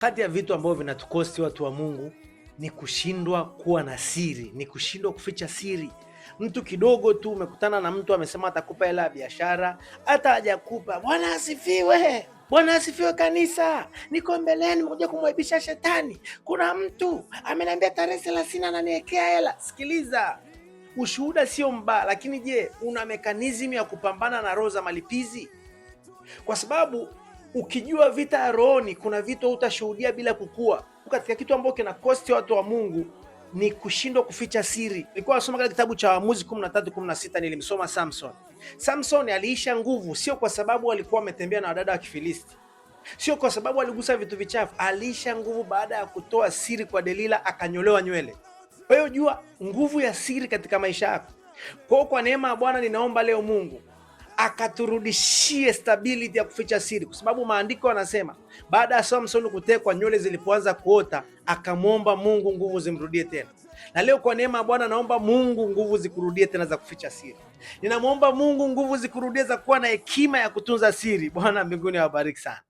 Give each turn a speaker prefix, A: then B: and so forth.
A: Kati ya vitu ambavyo vinatukosti watu wa Mungu ni kushindwa kuwa na siri, ni kushindwa kuficha siri. Mtu kidogo tu umekutana na mtu amesema atakupa hela ya biashara, hata hajakupa. Bwana asifiwe, Bwana asifiwe kanisa, niko mbeleni, nimekuja kumwaibisha shetani. Kuna mtu ameniambia tarehe 30 ananiwekea hela. Sikiliza, ushuhuda sio mbaya, lakini je, una mekanizmu ya kupambana na roho za malipizi? Kwa sababu ukijua vita ya rohoni, kuna vitu utashuhudia bila kukua. Katika kitu ambacho kina kosti watu wa Mungu ni kushindwa kuficha siri. Nilikuwa nasoma katika kitabu cha Waamuzi 13:16, nilimsoma Samson. Samson aliisha nguvu, sio kwa sababu alikuwa ametembea na wadada wa Kifilisti, sio kwa sababu aligusa vitu vichafu. Aliisha nguvu baada ya kutoa siri kwa Delila, akanyolewa nywele. Kwa hiyo jua nguvu ya siri katika maisha yako. Kwa neema ya Bwana ninaomba leo Mungu akaturudishie stability ya kuficha siri, kwa sababu maandiko yanasema baada ya Samson kutekwa, nywele zilipoanza kuota, akamwomba Mungu nguvu zimrudie tena. Na leo kwa neema ya Bwana naomba Mungu nguvu zikurudie tena za kuficha siri. Ninamwomba Mungu nguvu zikurudie za kuwa na hekima ya kutunza siri. Bwana mbinguni awabariki sana.